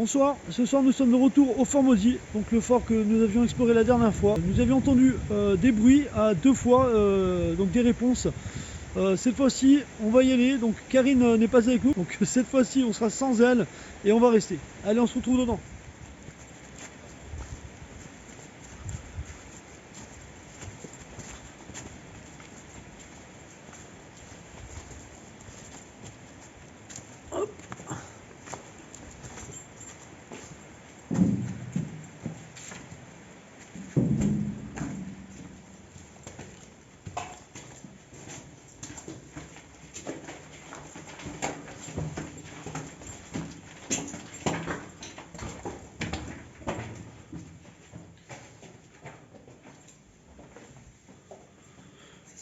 Bonsoir, ce soir nous sommes de retour au Fort Maudit, donc le fort que nous avions exploré la dernière fois. Nous avions entendu des bruits à 2 fois, donc des réponses. Cette fois-ci, on va y aller, donc Karine n'est pas avec nous, donc cette fois-ci on sera sans elle et on va rester. Allez, on se retrouve dedans.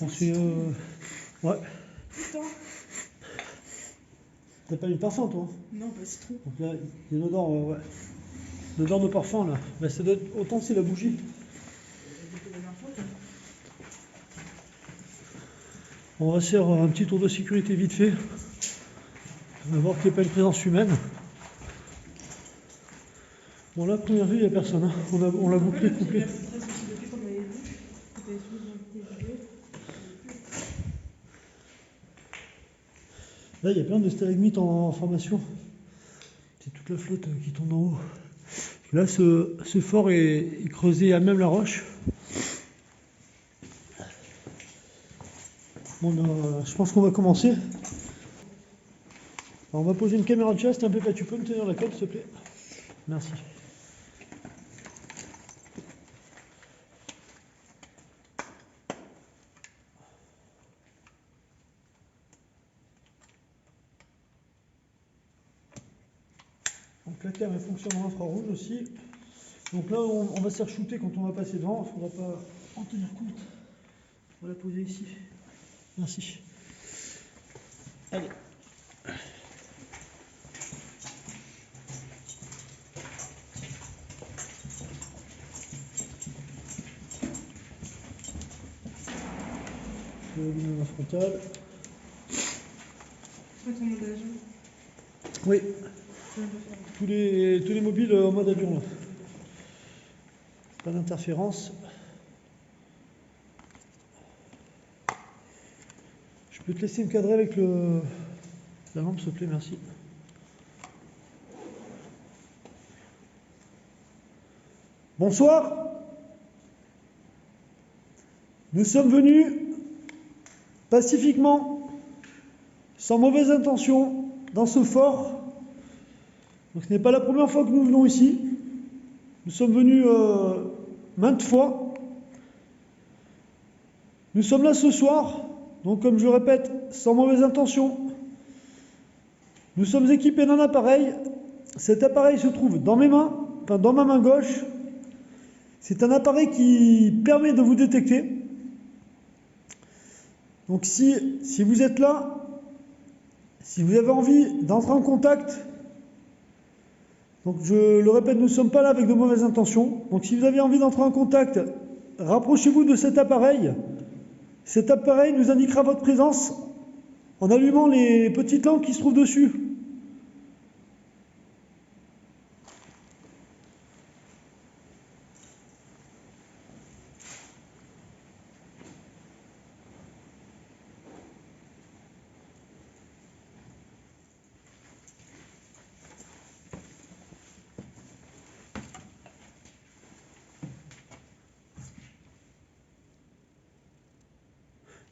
On suit... Ouais. T'as pas eu de parfum, toi? Non, pas citron. Donc là, il y a une odeur, ouais. L'odeur de parfum, là. Bah, ça doit être... Autant c'est la bougie. On va faire un petit tour de sécurité vite fait. On va voir qu'il n'y a pas une présence humaine. Bon, là, première vue, il n'y a personne. Hein. On l'a bouclé, complet. Là, il y a plein de stalagmites en formation. C'est toute la flotte qui tombe en haut. Là, ce fort est creusé à même la roche. Bon, je pense qu'on va commencer. Alors, on va poser une caméra de chasse. Un peu pas, tu peux me tenir la corde, s'il te plaît? Merci. Donc la cam elle fonctionne en infrarouge aussi. Donc là on va se faire shooter quand on va passer devant, il ne faudra pas en tenir compte. On va la poser ici. Merci. Allez. Je vais la frontale. Ton mondage. Oui. Tous les mobiles en mode avion là. Pas d'interférence. Je peux te laisser me cadrer avec la lampe, s'il te plaît, merci. Bonsoir. Nous sommes venus pacifiquement, sans mauvaise intention, dans ce fort. Donc ce n'est pas la première fois que nous venons ici. Nous sommes venus maintes fois. Nous sommes là ce soir, donc comme je le répète, sans mauvaise intention. Nous sommes équipés d'un appareil. Cet appareil se trouve dans mes mains, enfin dans ma main gauche. C'est un appareil qui permet de vous détecter. Donc si vous êtes là, si vous avez envie d'entrer en contact, donc je le répète, nous ne sommes pas là avec de mauvaises intentions. Donc si vous avez envie d'entrer en contact, rapprochez-vous de cet appareil. Cet appareil nous indiquera votre présence en allumant les petites lampes qui se trouvent dessus.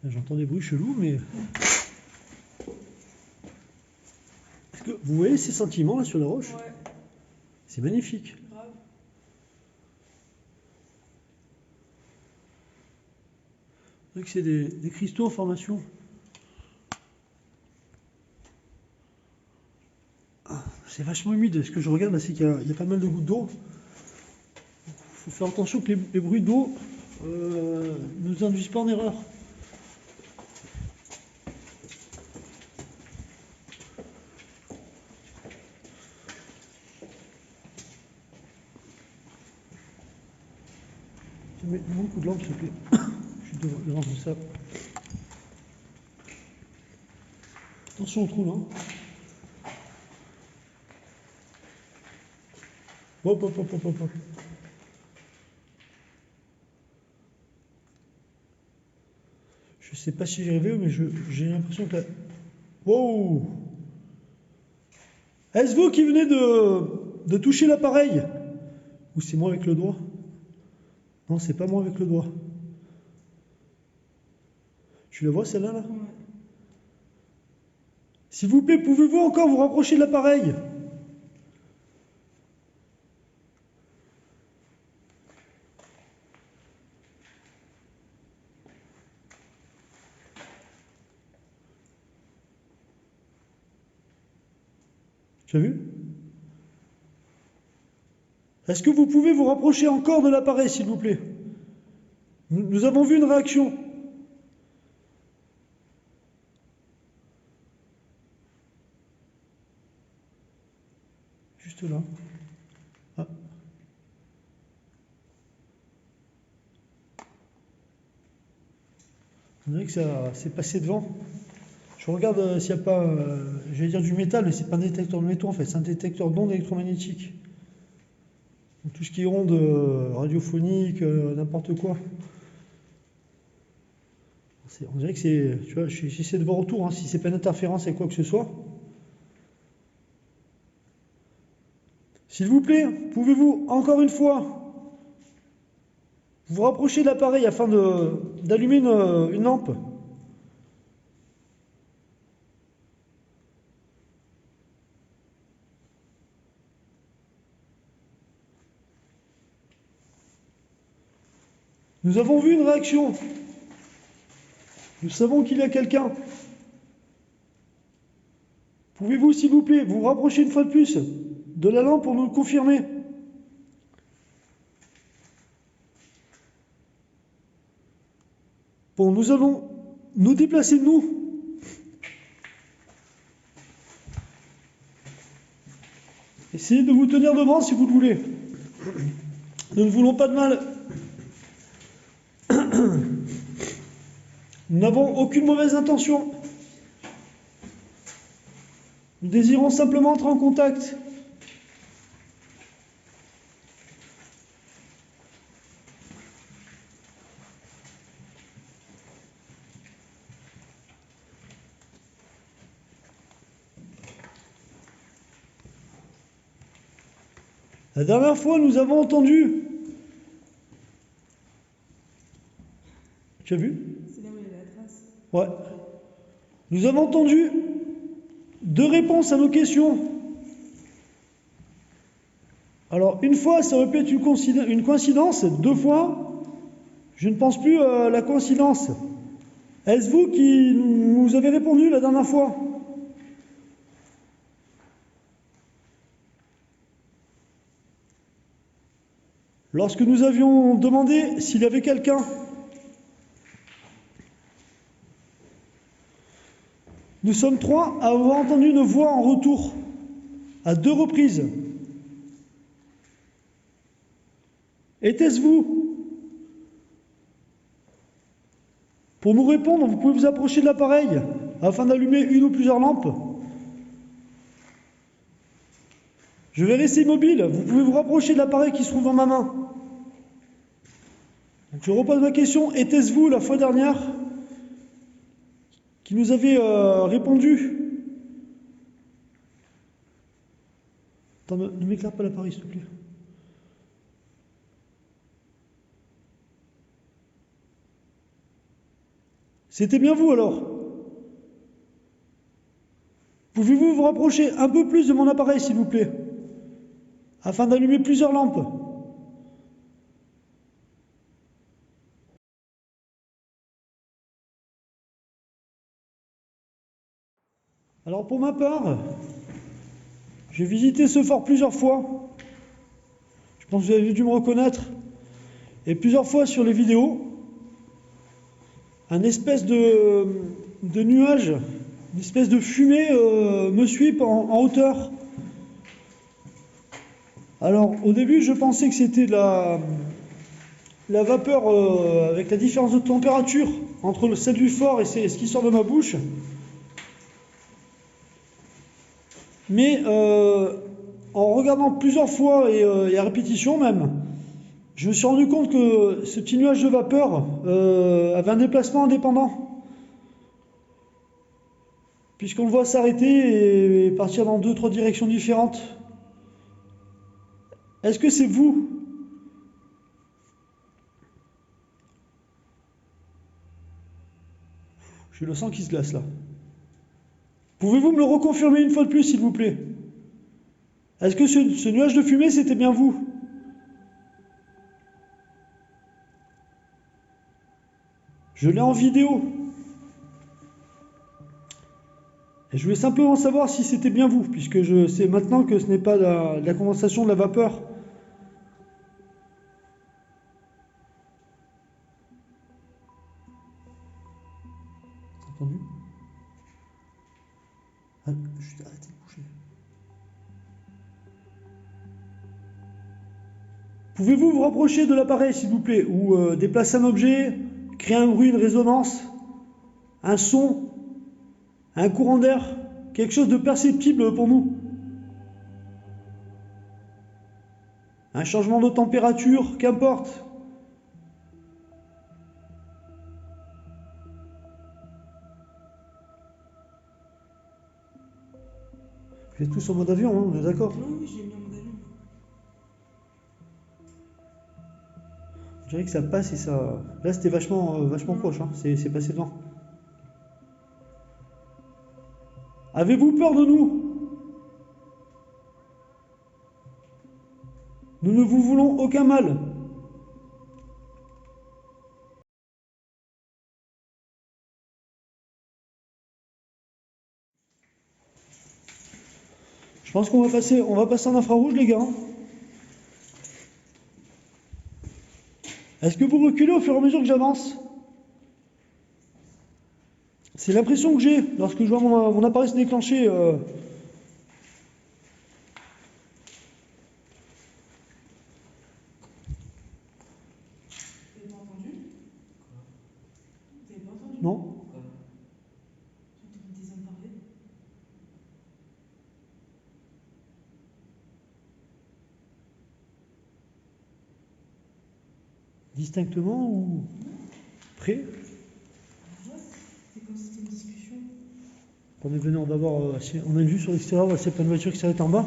J'entends des bruits chelous, mais... Est-ce que vous voyez ces sentiments là sur la roche? Ouais. C'est magnifique. Grave. Vous voyez que c'est des cristaux en formation. Ah, c'est vachement humide. Ce que je regarde là, c'est qu'il y a pas mal de gouttes d'eau. Il faut faire attention que les bruits d'eau ne nous induisent pas en erreur. Mets-moi un coup de lampe, s'il te plaît. Je suis devant tout ça. Attention au trou là. Hop, hop, hop, hop, hop, hop. Je sais pas si j'y arrivé, mais j'ai l'impression que là... Wow! Est-ce vous qui venez de toucher l'appareil? Ou c'est moi avec le doigt? Non, c'est pas moi avec le doigt. Tu la vois celle-là là? Ouais. S'il vous plaît, pouvez-vous encore vous rapprocher de l'appareil? Tu as vu? Est-ce que vous pouvez vous rapprocher encore de l'appareil, s'il vous plaît? Nous avons vu une réaction. Juste là. Ah. On dirait que ça s'est passé devant. Je regarde s'il n'y a pas, j'allais dire du métal, mais c'est pas un détecteur de métaux en fait, c'est un détecteur d'ondes électromagnétiques. Donc, tout ce qui est ondes radiophoniques, n'importe quoi. On dirait que c'est, tu vois, j'essaie de voir autour, hein, si c'est pas une interférence avec quoi que ce soit. S'il vous plaît, pouvez-vous encore une fois vous rapprocher de l'appareil afin d'allumer une lampe? Nous avons vu une réaction. Nous savons qu'il y a quelqu'un. Pouvez-vous, s'il vous plaît, vous rapprocher une fois de plus de la lampe pour nous le confirmer? Bon, nous allons nous déplacer de nous. Essayez de vous tenir devant si vous le voulez. Nous ne voulons pas de mal. Nous n'avons aucune mauvaise intention. Nous désirons simplement entrer en contact. La dernière fois, nous avons entendu... Tu as vu? C'est là où il y a la trace. Ouais. Nous avons entendu 2 réponses à nos questions. Alors, une fois, ça aurait pu être une coïncidence. 2 fois, je ne pense plus à la coïncidence. Est-ce vous qui nous avez répondu la dernière fois? Lorsque nous avions demandé s'il y avait quelqu'un, nous sommes 3 à avoir entendu une voix en retour, à 2 reprises. Était-ce vous? Pour nous répondre, vous pouvez vous approcher de l'appareil afin d'allumer une ou plusieurs lampes. Je vais rester immobile, vous pouvez vous rapprocher de l'appareil qui se trouve dans ma main. Donc je repose ma question, était-ce vous la fois dernière qui nous avez répondu? Attends, ne m'éclaire pas l'appareil, s'il te plaît. C'était bien vous alors? Pouvez-vous vous rapprocher un peu plus de mon appareil, s'il vous plaît, afin d'allumer plusieurs lampes? Alors pour ma part, j'ai visité ce fort plusieurs fois. Je pense que vous avez dû me reconnaître. Et plusieurs fois sur les vidéos, un espèce de nuage, une espèce de fumée me suit en hauteur. Alors au début, je pensais que c'était la vapeur avec la différence de température entre celle du fort et ce qui sort de ma bouche. Mais en regardant plusieurs fois et à répétition même, je me suis rendu compte que ce petit nuage de vapeur avait un déplacement indépendant. Puisqu'on le voit s'arrêter et partir dans 2-3 directions différentes. Est-ce que c'est vous? J'ai le sang qui se glace là. Pouvez-vous me le reconfirmer une fois de plus, s'il vous plaît? Est-ce que ce nuage de fumée, c'était bien vous? Je l'ai en vidéo. Et je voulais simplement savoir si c'était bien vous, puisque je sais maintenant que ce n'est pas la condensation de la vapeur. T'as entendu? Ah, juste arrêtez de bouger. Pouvez-vous vous rapprocher de l'appareil, s'il vous plaît, ou déplacer un objet, créer un bruit, une résonance, un son, un courant d'air, quelque chose de perceptible pour nous? Un changement de température, qu'importe. Vous êtes tous en mode avion, hein, on est d'accord? Oui, j'ai mis en mode avion. Je dirais que ça passe et ça... Là, c'était vachement proche, hein. C'est passé devant. Avez-vous peur de nous? Nous ne vous voulons aucun mal. Je pense qu'on va passer en infrarouge, les gars. Est-ce que vous reculez au fur et à mesure que j'avance? C'est l'impression que j'ai lorsque je vois mon appareil se déclencher. Vous n'avez pas entendu? Vous n'avez pas entendu? Non? J'ai entendu des hommes parler. Distinctement ou près? Ouais, c'est comme si c'était une discussion. On est venu d'abord, on a une vue sur l'extérieur, c'est plein de voitures qui s'arrêtent en bas.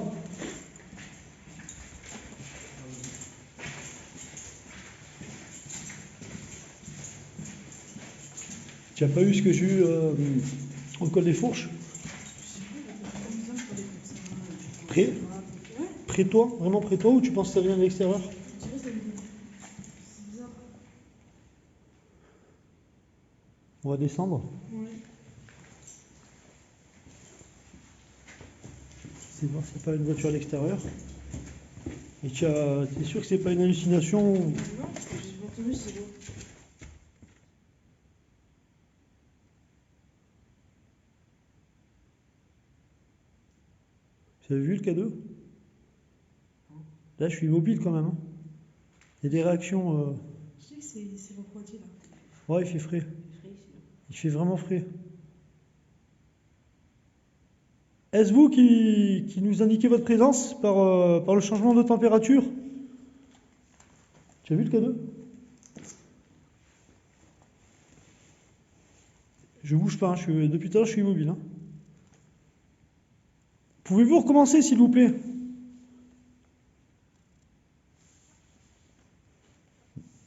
Tu n'as pas eu ce que j'ai eu au col des Fourches? Je sais pas, il y a comme des hommes qui parlaient comme ça. Près? Ouais, Près de toi? Vraiment près de toi ou tu penses que ça vient de l'extérieur? je dirais que c'est bizarre. On va descendre. Ouais. C'est voir si c'est pas une voiture à l'extérieur. Et t'es sûr que c'est pas une hallucination ou... Non, parce que j'ai pas entendu, c'est beau. Vous avez vu le K2? Là, je suis immobile quand même, hein. Il y a des réactions. Je sais que c'est refroidi là. Ouais, il fait frais. C'est frais ici. Il fait vraiment frais. Est-ce vous qui nous indiquez votre présence par le changement de température? Tu as vu le K2? Je bouge pas, hein, depuis tout à l'heure je suis immobile, hein. Pouvez-vous recommencer s'il vous plaît?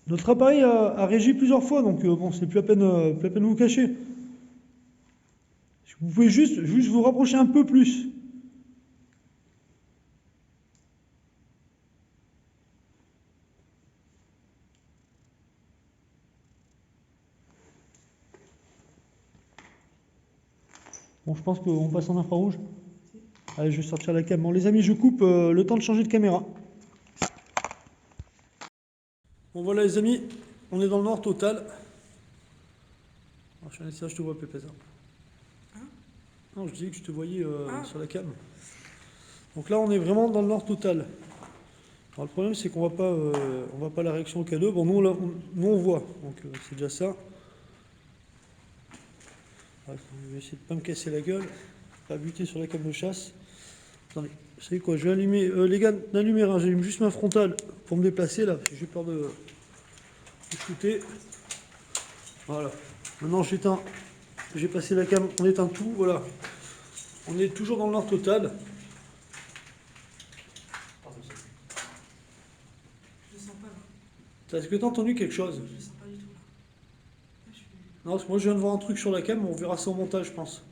Notre appareil a régi plusieurs fois, donc bon, c'est plus la peine de vous cacher. Vous pouvez juste vous rapprocher un peu plus. Bon, je pense qu'on passe en infrarouge. Allez, je vais sortir la cam. Bon, les amis, je coupe le temps de changer de caméra. Bon, voilà, les amis, on est dans le noir total. Alors, je suis un essai, je te vois, Pépé. Hein? Non, je disais que je te voyais Ah. sur la cam. Donc là, on est vraiment dans le noir total. Alors, le problème, c'est qu'on voit pas la réaction au K2. Bon, nous, on voit, donc c'est déjà ça. Ouais, je vais essayer de pas me casser la gueule, pas buter sur la cam de chasse. Attendez, vous savez quoi, je vais allumer, les gars, d'allumer, hein, j'allume juste ma frontale pour me déplacer là, parce que j'ai peur de shooter. Voilà. Maintenant j'éteins, j'ai passé la cam, on éteint tout, voilà. On est toujours dans le noir total. Je sens pas là. Est-ce que t'as entendu quelque chose? Je sens pas du tout là. Là, je suis. Non, parce que moi je viens de voir un truc sur la cam, on verra ça au montage, je pense.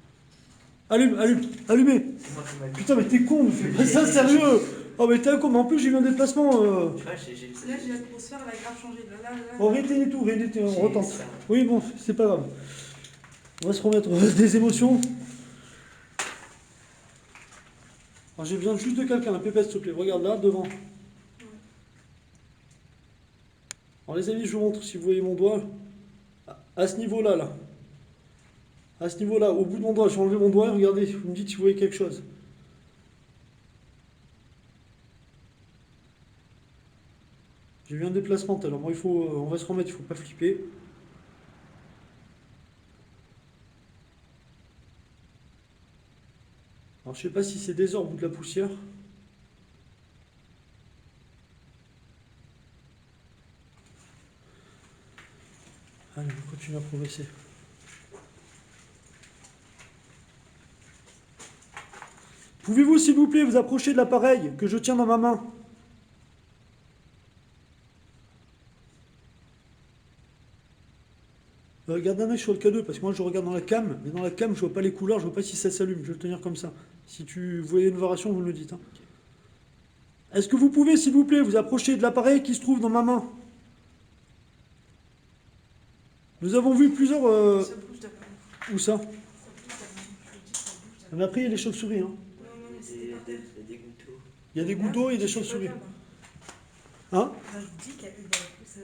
Allume, allume, allumez. C'est moi qui m'a dit. Putain, mais t'es con, mais fais pas ça sérieux. Oh, mais t'es un con, mais en plus j'ai eu un déplacement. Tu vois, j'ai Là, j'ai l'atmosphère, elle a grave changé. Là. Bon, rééteignez tout, rééteignez, on J'ai retente. ça. Oui, bon, c'est pas grave. On va se remettre des émotions. Alors, j'ai besoin juste de quelqu'un, un pépette, s'il te plaît. Regarde là, devant. Alors, les amis, je vous montre si vous voyez mon doigt. À ce niveau-là, là. À ce niveau-là, au bout de mon doigt, j'ai enlevé mon doigt. Regardez, vous me dites si vous voyez quelque chose. J'ai eu un déplacement tout à l'heure. Bon, on va se remettre, il faut pas flipper. Alors, je sais pas si c'est des orbes ou de la poussière. Allez, on continue à progresser. Pouvez-vous, s'il vous plaît, vous approcher de l'appareil que je tiens dans ma main? Garde un œil sur le K2, parce que moi je regarde dans la cam, mais dans la cam je vois pas les couleurs, je vois pas si ça s'allume, je vais le tenir comme ça. Si tu voyez une variation, vous me le dites. Hein. Est-ce que vous pouvez, s'il vous plaît, vous approcher de l'appareil qui se trouve dans ma main? Nous avons vu plusieurs... Ça bouge d'accord. Où ça? Ça bouge d'accord. Je te dis, ça bouge d'accord. Mais après il y a les chauves-souris. Hein. Non, mais c'était par terre. Il y a des gouttes. Il y a des gouttes d'eau et des chauves-souris. Hein? Là, je vous dis que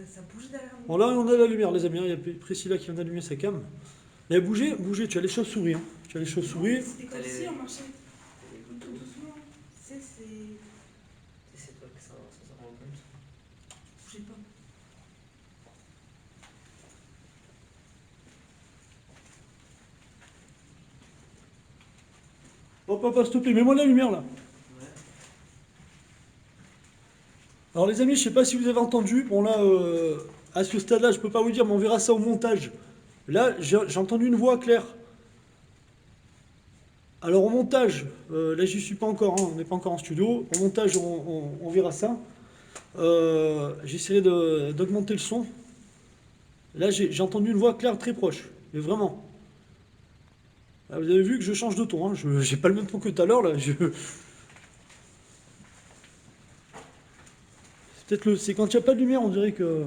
ça bouge derrière nous. Bon là on a la lumière les amis, hein. Il y a Priscilla qui vient d'allumer sa cam. Mais bougez, bougez, tu as les chauves-souris. Hein. Tu as les chauves-souris. C'était comme si on marchait Il y a des gouttes tout d'eau. doucement. C'est. C'est toi que ça se rend compte. Bougez pas. Hop, papa, s'il te plaît, mets-moi la lumière là. Ouais. Alors les amis, je sais pas si vous avez entendu, bon là, à ce stade-là, je peux pas vous dire, mais on verra ça au montage. Là, j'ai entendu une voix claire. Alors au montage, là j'y suis pas encore, hein, on n'est pas encore en studio. Au montage, on verra ça. J'essaierai d'augmenter le son. Là, j'ai entendu une voix claire très proche, mais vraiment. Là, vous avez vu que je change de ton, hein, j'ai pas le même ton que tout à l'heure là. C'est quand il n'y a pas de lumière, on dirait que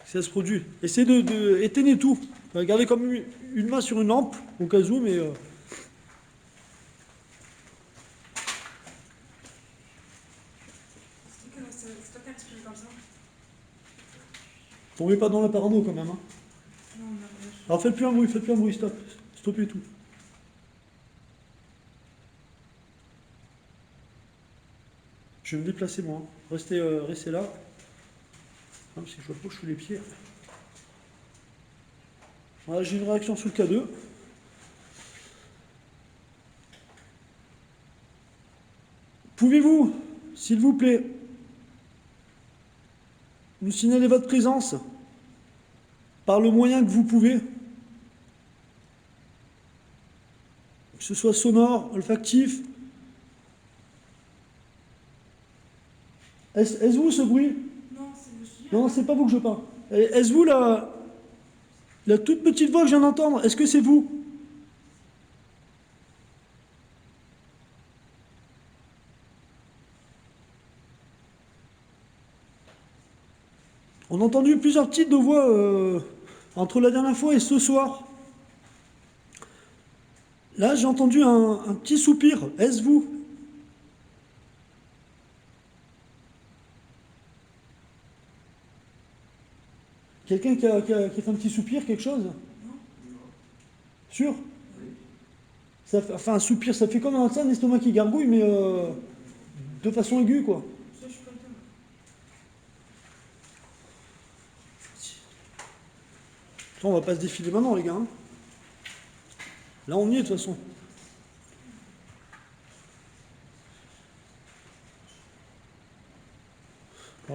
ça se produit. Essayez éteignez tout. Gardez comme une main sur une lampe, au cas où, mais... C'est toi qui as respiré comme ça. tombez pas dans la parano quand même. Hein. Non, on a. Alors faites plus un bruit, stop. Stoppez tout. Je vais me déplacer moi. Hein. Restez là. Ah, si je vois pas où je fous les pieds. Voilà, j'ai une réaction sur le K2. Pouvez-vous, s'il vous plaît, nous signaler votre présence par le moyen que vous pouvez, que ce soit sonore, olfactif. Est-ce vous ce bruit? Non, c'est le chien. Non, c'est pas vous que je parle. Est-ce vous la toute petite voix que je viens d'entendre? Est-ce que c'est vous? On a entendu plusieurs titres de voix entre la dernière fois et ce soir. Là, j'ai entendu un petit soupir. Est-ce vous? Quelqu'un qui a fait un petit soupir, quelque chose? Sûr? Ça fait, enfin, un soupir, ça fait comme un estomac qui gargouille, mais de façon aiguë, quoi. Ça, je suis comme ça. On va pas se défiler maintenant, les gars. Hein. Là, on y est, de toute façon.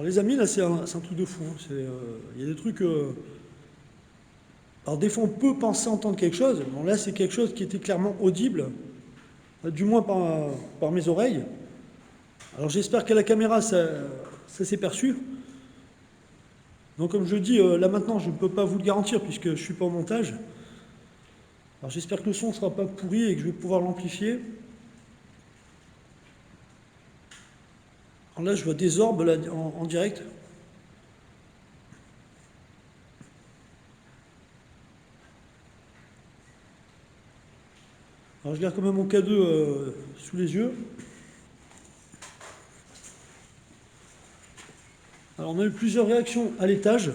Alors les amis, là c'est un truc de fou. Hein. Il y a des trucs... Alors des fois on peut penser entendre quelque chose. Bon là c'est quelque chose qui était clairement audible. Du moins par mes oreilles. Alors j'espère qu'à la caméra ça s'est perçu. Donc comme je dis, là maintenant je ne peux pas vous le garantir puisque je ne suis pas au montage. Alors j'espère que le son ne sera pas pourri et que je vais pouvoir l'amplifier. Alors là je vois des orbes là, en direct. Alors je garde quand même mon K2 sous les yeux. Alors on a eu plusieurs réactions à l'étage.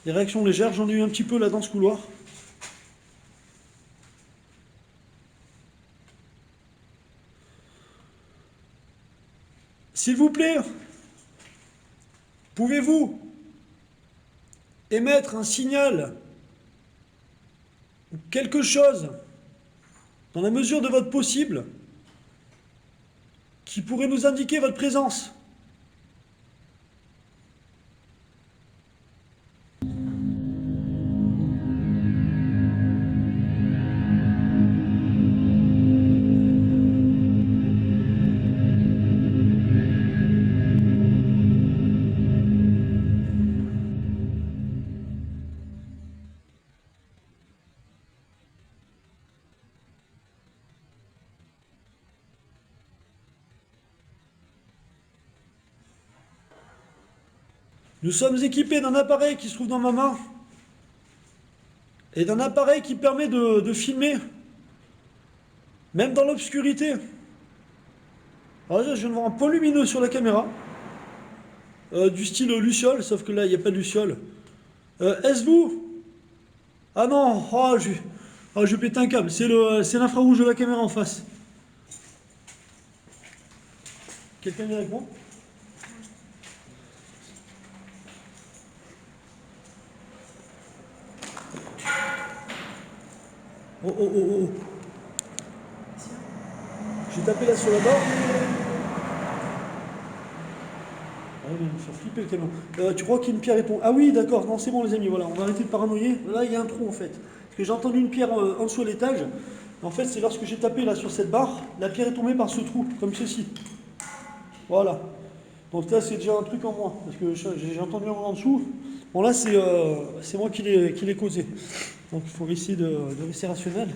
Des réactions légères, j'en ai eu un petit peu là dans ce couloir. S'il vous plaît, pouvez-vous émettre un signal ou quelque chose dans la mesure de votre possible qui pourrait nous indiquer votre présence? Nous sommes équipés d'un appareil qui se trouve dans ma main et d'un appareil qui permet de filmer, même dans l'obscurité. Alors là, je viens de voir un point lumineux sur la caméra, du style Luciole, sauf que là, il n'y a pas de Luciole. Est-ce vous? Ah non, je pète un câble, c'est l'infrarouge de la caméra en face. Quelqu'un est avec moi? Oh, oh, oh, oh. J'ai tapé là sur la barre. Ah, il va me faire flipper le camion. Tu crois qu'il y a une pierre répond? Ah oui, d'accord, non, c'est bon les amis, voilà, on va arrêter de paranoïer. Là, il y a un trou en fait. Parce que j'ai entendu une pierre en dessous à l'étage. En fait, c'est lorsque j'ai tapé là sur cette barre, la pierre est tombée par ce trou, comme ceci. Voilà. Donc là, c'est déjà un truc en moins, parce que j'ai entendu un en dessous. Bon là, c'est moi qui l'ai causé. Donc il faut essayer de rester rationnel.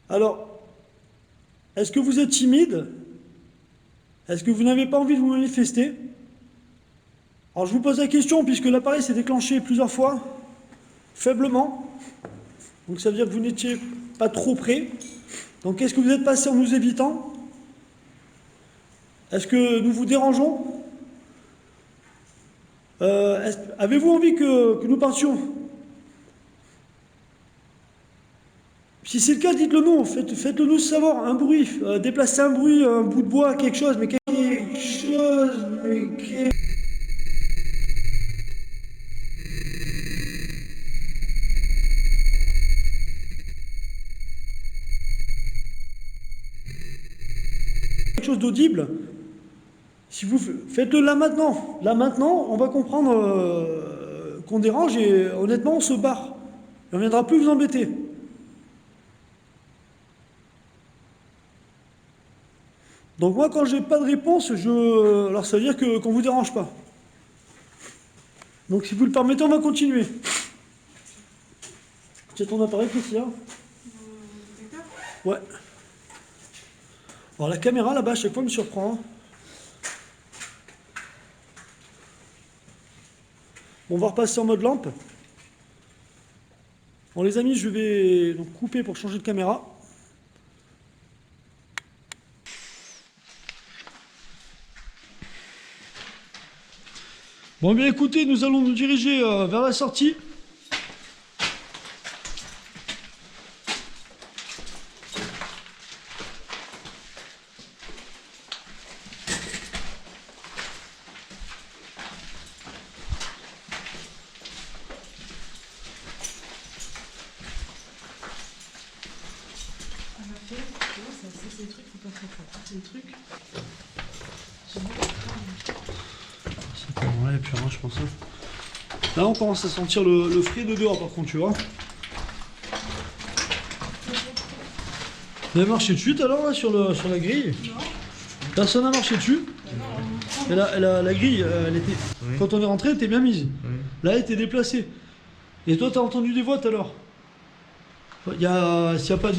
Alors, est-ce que vous êtes timide? Est-ce que vous n'avez pas envie de vous manifester? Alors je vous pose la question, puisque l'appareil s'est déclenché plusieurs fois, faiblement. Donc ça veut dire que vous n'étiez pas trop près. Donc est-ce que vous êtes passé en nous évitant? Est-ce que nous vous dérangeons? Avez-vous envie que nous partions? Si c'est le cas, dites-le nous, faites-le nous savoir, un bruit, déplacez un bruit, un bout de bois, quelque chose, mais quelque chose, quelque chose d'audible. Si vous faites-le là maintenant, on va comprendre qu'on dérange et honnêtement on se barre. Et on ne viendra plus vous embêter. Donc moi quand j'ai pas de réponse, alors ça veut dire qu'on ne vous dérange pas. Donc si vous le permettez, on va continuer. C'est ton appareil, Christian? Ouais. Alors la caméra là-bas, à chaque fois, me surprend. On va repasser en mode lampe. Bon les amis, je vais donc couper pour changer de caméra. Bon bien écoutez, nous allons nous diriger vers la sortie. C'est le truc. J'ai beaucoup de crâne. C'est pas vrai, plus rien, je pense. Hein. Là, on commence à sentir le frais de dehors, par contre, tu vois. Vous avez marché dessus tout à l'heure, là, sur la grille? Non. Personne n'a marché dessus? Et la grille, elle était, Oui. quand on est rentré, elle était bien mise. Oui. Là, elle était déplacée. Et toi, t'as entendu des voix tout à l'heure? Il y a pas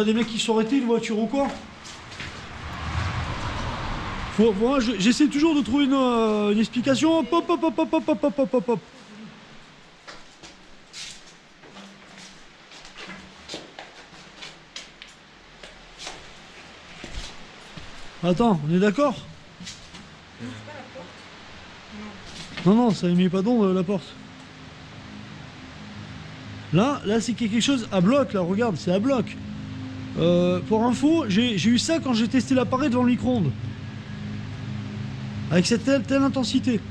des mecs qui sont arrêtés, une voiture ou quoi? Moi, j'essaie toujours de trouver une explication. Hop, hop, hop, hop, hop, hop, hop, hop, hop, hop. Attends, on est d'accord? Non, ça émet pas d'onde la porte. Là, c'est quelque chose à bloc, là, regarde, c'est à bloc. Pour info, j'ai eu ça quand j'ai testé l'appareil devant le micro-ondes. Avec cette telle intensité.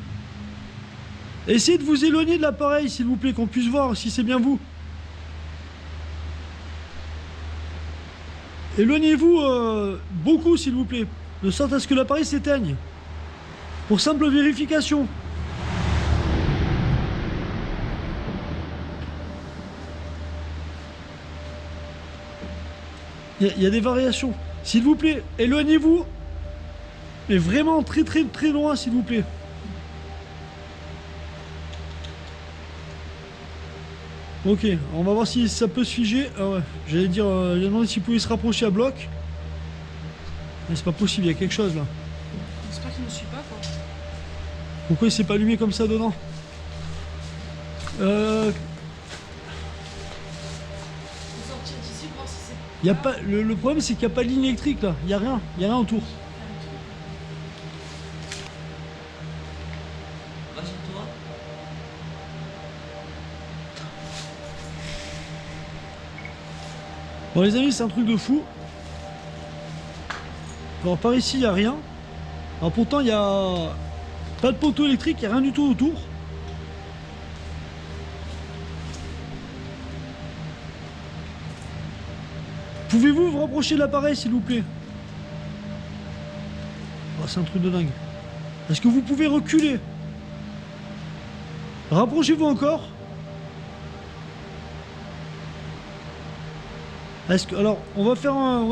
Essayez de vous éloigner de l'appareil, s'il vous plaît, qu'on puisse voir si c'est bien vous. Éloignez-vous beaucoup, s'il vous plaît, de sorte à ce que l'appareil s'éteigne. Pour simple vérification. Il y a des variations. S'il vous plaît, éloignez-vous. Mais vraiment très très très loin, s'il vous plaît. Ok, on va voir si ça peut se figer. Ah ouais, j'allais dire, j'ai demandé s'il pouvait se rapprocher à bloc. Mais c'est pas possible, il y a quelque chose là. J'espère qu'il ne me suit pas, quoi. Pourquoi il s'est pas allumé comme ça dedans? Faut sortir d'ici, voir si c'est. Y a pas, le problème c'est qu'il n'y a pas de ligne électrique là, il n'y a rien autour. Va sur toi. Bon les amis, c'est un truc de fou. Alors par ici il n'y a rien. Alors pourtant il y a pas de poteau électrique, il n'y a rien du tout autour. Pouvez-vous vous rapprocher de l'appareil s'il vous plaît? Oh, c'est un truc de dingue. Est-ce que vous pouvez reculer? Rapprochez-vous encore. Alors, on va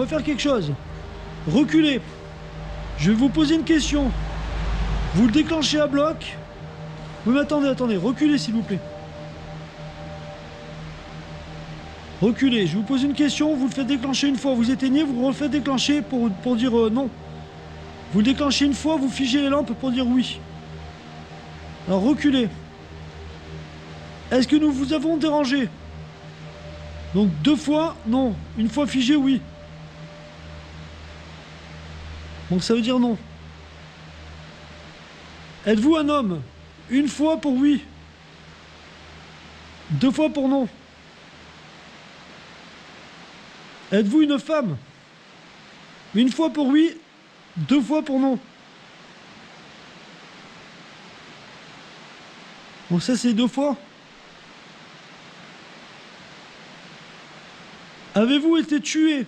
faire quelque chose. Reculez. Je vais vous poser une question. Vous le déclenchez à bloc. Oui, mais attendez. Reculez, s'il vous plaît. Reculez. Je vous pose une question. Vous le faites déclencher une fois. Vous éteignez. Vous le refaites déclencher pour dire non. Vous le déclenchez une fois. Vous figez les lampes pour dire oui. Alors, reculez. Est-ce que nous vous avons dérangé? Donc 2 fois, non. 1 fois figé, oui. Donc ça veut dire non. Êtes-vous un homme? 1 fois pour oui. 2 fois pour non. Êtes-vous une femme? 1 fois pour oui, 2 fois pour non. Donc ça c'est 2 fois. Avez-vous été tué?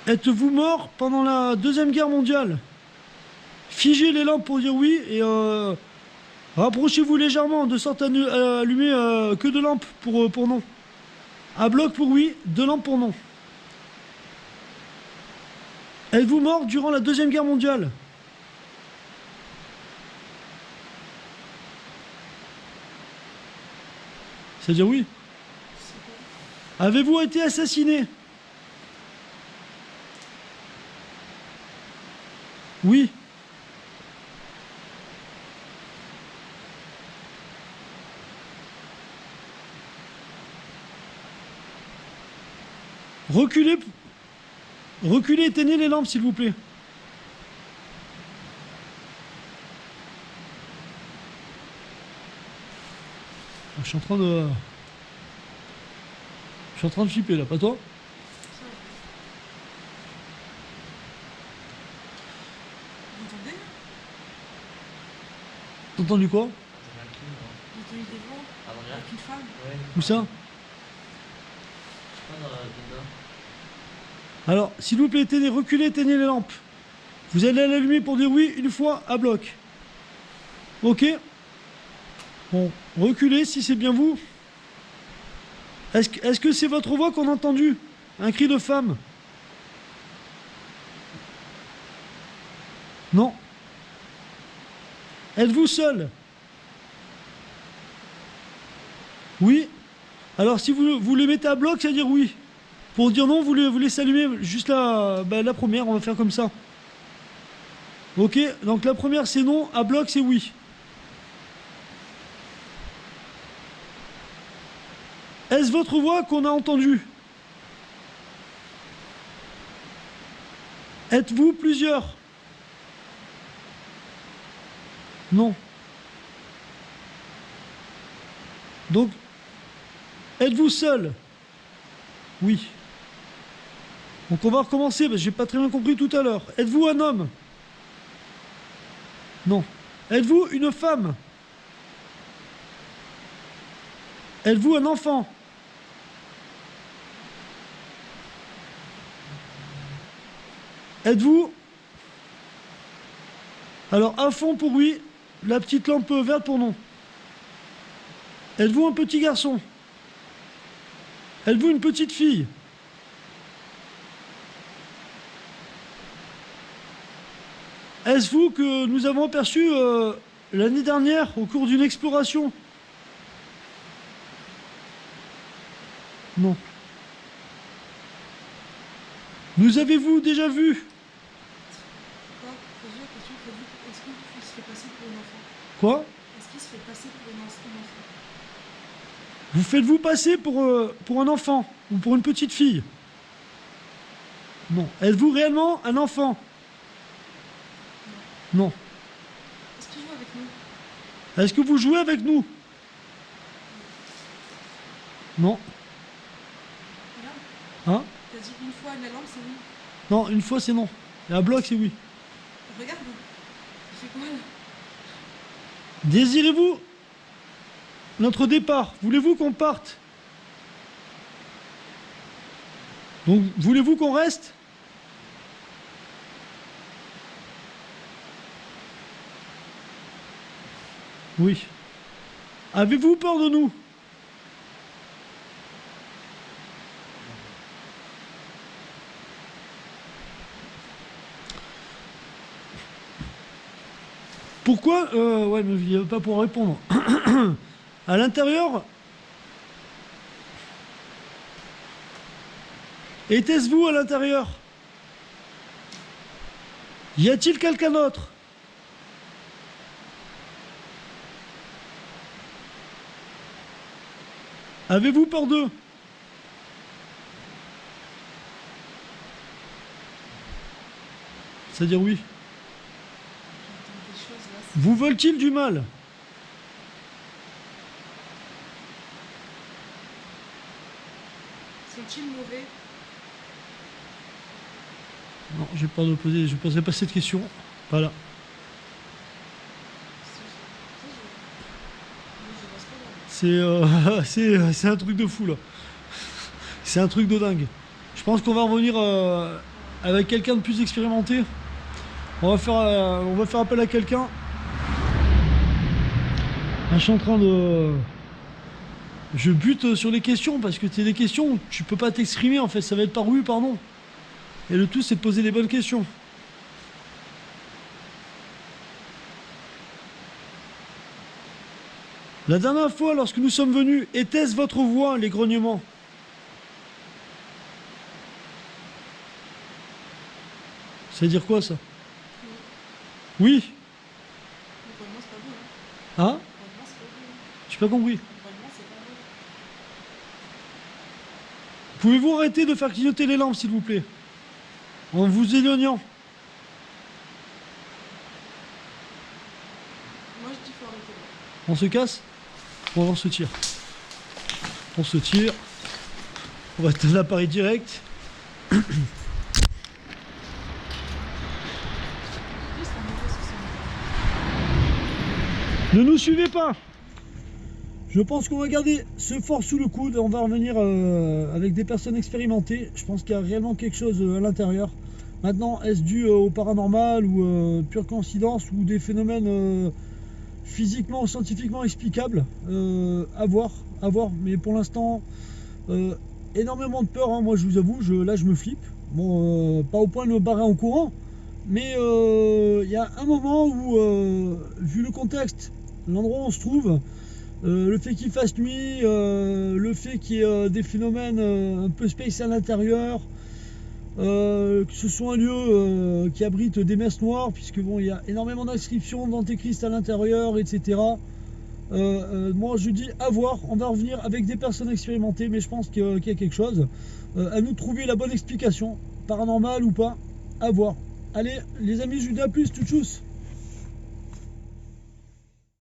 Êtes-vous mort pendant la Deuxième Guerre mondiale? Figez les lampes pour dire oui et rapprochez-vous légèrement de sorte à allumer que 2 lampes pour non. À bloc pour oui, 2 lampes pour non. Êtes-vous mort durant la Deuxième Guerre mondiale? C'est-à-dire oui. Avez-vous été assassiné? Oui. Reculez. Reculez, éteignez les lampes, s'il vous plaît. Je suis en train de flipper là, pas toi? Vous entendez? T'as entendu quoi? J'ai un cul, moi. Vous entendez des voix Ah, voilà. avec une femme? Ouais. Où ça? Linda. Alors, s'il vous plaît, reculez, éteignez les lampes. Vous allez l'allumer pour dire oui une fois à bloc. Ok? Bon, reculez si c'est bien vous. Est-ce que c'est votre voix qu'on a entendue? Un cri de femme? Non. Êtes-vous seul? Oui. Alors si vous les mettez à bloc, ça veut dire oui. Pour dire non, vous laissez allumer juste la première, on va faire comme ça. Ok, donc la première c'est non, à bloc c'est oui. Est-ce votre voix qu'on a entendue? Êtes-vous plusieurs? Non. Donc, êtes-vous seul? Oui. Donc on va recommencer, parce que j'ai pas très bien compris tout à l'heure. Êtes-vous un homme? Non. Êtes-vous une femme? Êtes-vous un enfant? Êtes-vous... Alors, à fond pour oui, la petite lampe verte pour non. Êtes-vous un petit garçon? Êtes-vous une petite fille? Est-ce vous que nous avons aperçu l'année dernière au cours d'une exploration? Non. Nous avez-vous déjà vu? Quoi? Poser la question, est-ce qu'il se fait passer pour un enfant? Quoi? Est-ce qu'il se fait passer pour un enfant? Vous faites-vous passer pour un enfant ou pour une petite fille? Non. Êtes-vous réellement un enfant? Non. Est-ce qu'il joue avec nous? Est-ce que vous jouez avec nous? Non. Regarde, Hein? t'as dit une fois la lampe, c'est oui. Non, une fois c'est non. Et un bloc c'est oui. Regarde, il fait quoi là? Désirez-vous notre départ? Voulez-vous qu'on parte? Donc, voulez-vous qu'on reste? Oui. Avez-vous peur de nous? Pourquoi ouais, mais il n'y avait pas pour répondre. À l'intérieur, était-ce vous à l'intérieur? Y a-t-il quelqu'un d'autre? Avez-vous peur d'eux? C'est-à-dire oui. J'entends des choses là. Vous veulent-ils du mal? Sont-ils mauvais? Non, j'ai peur de poser, je poserai pas cette question. Voilà. C'est un truc de fou là. C'est un truc de dingue. Je pense qu'on va revenir avec quelqu'un de plus expérimenté. On va faire appel à quelqu'un. Je suis en train de... Je bute sur les questions parce que c'est des questions où tu peux pas t'exprimer en fait. Ça va être par oui ou par non. Et le tout c'est de poser les bonnes questions. La dernière fois, lorsque nous sommes venus, était-ce votre voix, les grognements? Ça veut dire quoi, ça? Oui. Normalement, c'est pas bon, hein. Hein? Normalement, c'est pas bon. J'ai pas compris. Normalement, c'est pas bon. Pouvez-vous arrêter de faire clignoter les lampes, s'il vous plaît? En vous éloignant. Moi, je dis faut arrêter là. On se casse? Bon, on se tire. On se tire. On va éteindre l'appareil direct. Juste un mauvais sens. Ne nous suivez pas. Je pense qu'on va garder ce fort sous le coude. On va revenir avec des personnes expérimentées. Je pense qu'il y a réellement quelque chose à l'intérieur. Maintenant, est-ce dû au paranormal ou pure coïncidence ou des phénomènes physiquement ou scientifiquement explicables? À voir, à voir. Mais pour l'instant, énormément de peur, hein. Moi, je vous avoue, là, je me flippe. Bon, pas au point de me barrer en courant. Mais il y a un moment où, vu le contexte, l'endroit où on se trouve, le fait qu'il fasse nuit, le fait qu'il y ait des phénomènes un peu space à l'intérieur, que ce soit un lieu qui abrite des messes noires, puisque bon, il y a énormément d'inscriptions d'antéchrist à l'intérieur, etc. Moi je dis à voir, on va revenir avec des personnes expérimentées, mais je pense qu'il y a quelque chose. À nous de trouver la bonne explication, paranormale ou pas, à voir. Allez les amis, je vous dis à plus, tchou tchous.